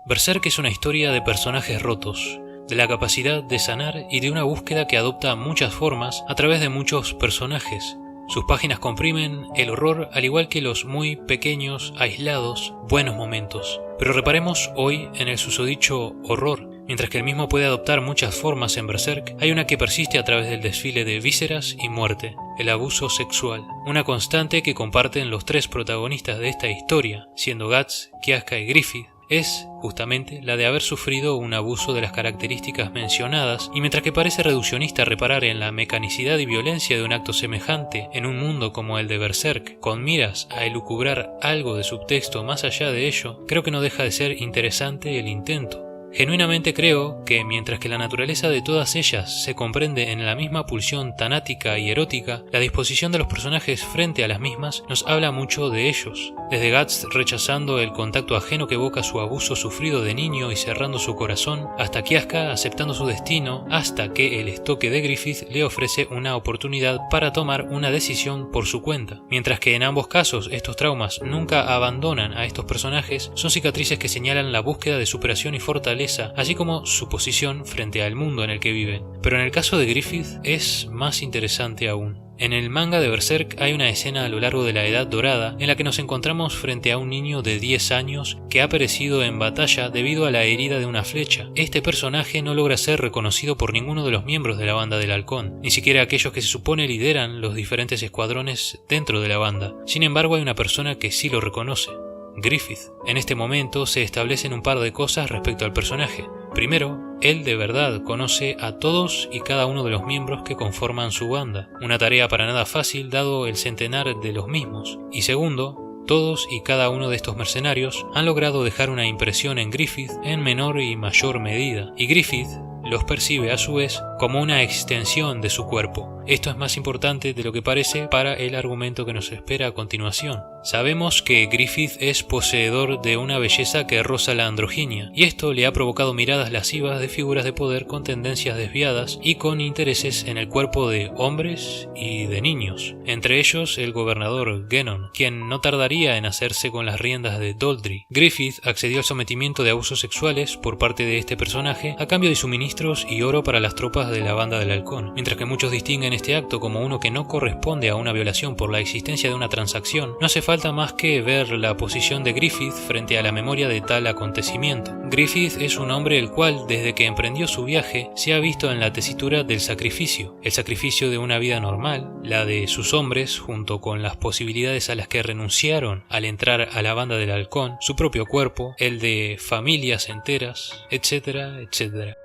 Berserk es una historia de personajes rotos, de la capacidad de sanar y de una búsqueda que adopta muchas formas a través de muchos personajes. Sus páginas comprimen el horror al igual que los muy pequeños, aislados, buenos momentos. Pero reparemos hoy en el susodicho horror. Mientras que el mismo puede adoptar muchas formas en Berserk, hay una que persiste a través del desfile de vísceras y muerte, el abuso sexual, una constante que comparten los tres protagonistas de esta historia, siendo Guts, Kiaska y Griffith, es justamente la de haber sufrido un abuso de las características mencionadas, y mientras que parece reduccionista reparar en la mecanicidad y violencia de un acto semejante en un mundo como el de Berserk, con miras a elucubrar algo de subtexto más allá de ello, creo que no deja de ser interesante el intento. Genuinamente creo que mientras que la naturaleza de todas ellas se comprende en la misma pulsión tanática y erótica, la disposición de los personajes frente a las mismas nos habla mucho de ellos. Desde Guts rechazando el contacto ajeno que evoca su abuso sufrido de niño y cerrando su corazón, hasta Kiaska aceptando su destino, hasta que el estoque de Griffith le ofrece una oportunidad para tomar una decisión por su cuenta. Mientras que en ambos casos estos traumas nunca abandonan a estos personajes, son cicatrices que señalan la búsqueda de superación y fortaleza, así como su posición frente al mundo en el que viven. Pero en el caso de Griffith es más interesante aún. En el manga de Berserk hay una escena a lo largo de la Edad Dorada en la que nos encontramos frente a un niño de 10 años que ha perecido en batalla debido a la herida de una flecha. Este personaje no logra ser reconocido por ninguno de los miembros de la banda del Halcón, ni siquiera aquellos que se supone lideran los diferentes escuadrones dentro de la banda. Sin embargo, hay una persona que sí lo reconoce: Griffith. En este momento se establecen un par de cosas respecto al personaje. Primero, él de verdad conoce a todos y cada uno de los miembros que conforman su banda, una tarea para nada fácil dado el centenar de los mismos. Y segundo, todos y cada uno de estos mercenarios han logrado dejar una impresión en Griffith en menor y mayor medida, y Griffith los percibe a su vez como una extensión de su cuerpo. Esto es más importante de lo que parece para el argumento que nos espera a continuación. Sabemos que Griffith es poseedor de una belleza que roza la androginia, y esto le ha provocado miradas lascivas de figuras de poder con tendencias desviadas y con intereses en el cuerpo de hombres y de niños, entre ellos el gobernador Genon, quien no tardaría en hacerse con las riendas de Doldry. Griffith accedió al sometimiento de abusos sexuales por parte de este personaje a cambio de suministros y oro para las tropas de la banda del Halcón, mientras que muchos distinguen este acto como uno que no corresponde a una violación por la existencia de una transacción. No hace falta más que ver la posición de Griffith frente a la memoria de tal acontecimiento. Griffith es un hombre el cual, desde que emprendió su viaje, se ha visto en la tesitura del sacrificio, el sacrificio de una vida normal, la de sus hombres, junto con las posibilidades a las que renunciaron al entrar a la banda del Halcón, su propio cuerpo, el de familias enteras, etcétera, etcétera.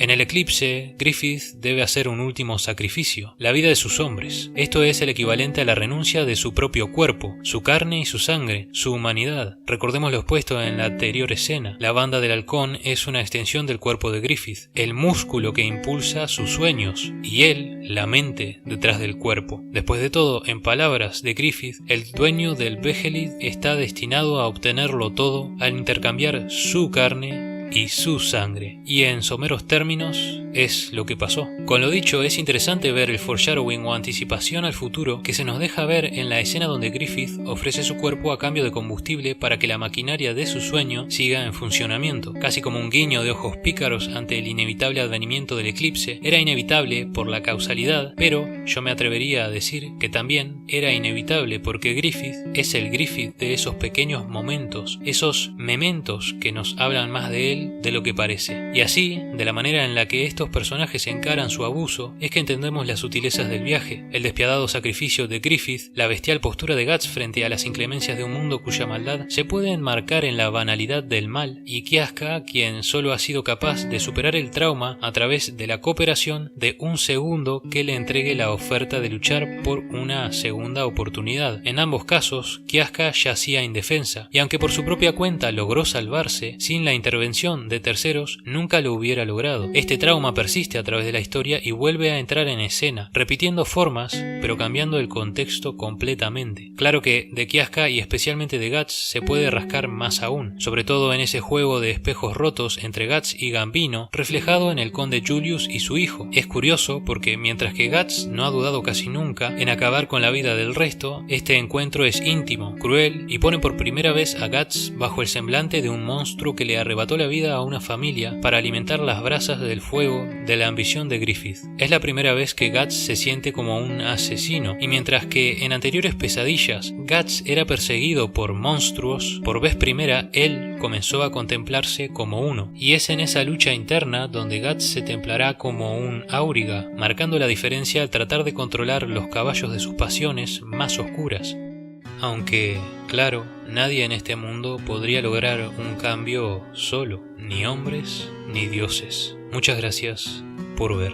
En el eclipse, Griffith debe hacer un último sacrificio, la vida de sus hombres. Esto es el equivalente a la renuncia de su propio cuerpo, su carne y su sangre, su humanidad. Recordemos lo expuesto en la anterior escena. La banda del Halcón es una extensión del cuerpo de Griffith, el músculo que impulsa sus sueños, y él, la mente detrás del cuerpo. Después de todo, en palabras de Griffith, el dueño del Behelid está destinado a obtenerlo todo al intercambiar su carne y su sangre, y en someros términos es lo que pasó. Con lo dicho, es interesante ver el foreshadowing o anticipación al futuro que se nos deja ver en la escena donde Griffith ofrece su cuerpo a cambio de combustible para que la maquinaria de su sueño siga en funcionamiento, casi como un guiño de ojos pícaros ante el inevitable advenimiento del eclipse. Era inevitable por la causalidad, pero yo me atrevería a decir que también era inevitable porque Griffith es el Griffith de esos pequeños momentos, esos mementos que nos hablan más de él de lo que parece. Y así, de la manera en la que estos personajes encaran su abuso, es que entendemos las sutilezas del viaje, el despiadado sacrificio de Griffith, la bestial postura de Guts frente a las inclemencias de un mundo cuya maldad se puede enmarcar en la banalidad del mal, y Kiaska, quien solo ha sido capaz de superar el trauma a través de la cooperación de un segundo que le entregue la oferta de luchar por una segunda oportunidad. En ambos casos, Kiaska yacía indefensa, y aunque por su propia cuenta logró salvarse, sin la intervención de terceros nunca lo hubiera logrado. Este trauma trama persiste a través de la historia y vuelve a entrar en escena, repitiendo formas, pero cambiando el contexto completamente. Claro que de Kiaska y especialmente de Guts se puede rascar más aún, sobre todo en ese juego de espejos rotos entre Guts y Gambino, reflejado en el conde Julius y su hijo. Es curioso porque mientras que Guts no ha dudado casi nunca en acabar con la vida del resto, este encuentro es íntimo, cruel y pone por primera vez a Guts bajo el semblante de un monstruo que le arrebató la vida a una familia para alimentar las brasas del fuego de la ambición de Griffith. Es la primera vez que Guts se siente como un asesino, y mientras que en anteriores pesadillas Guts era perseguido por monstruos, por vez primera él comenzó a contemplarse como uno, y es en esa lucha interna donde Guts se templará como un auriga, marcando la diferencia al tratar de controlar los caballos de sus pasiones más oscuras. Aunque, claro, nadie en este mundo podría lograr un cambio solo, ni hombres ni dioses. Muchas gracias por ver.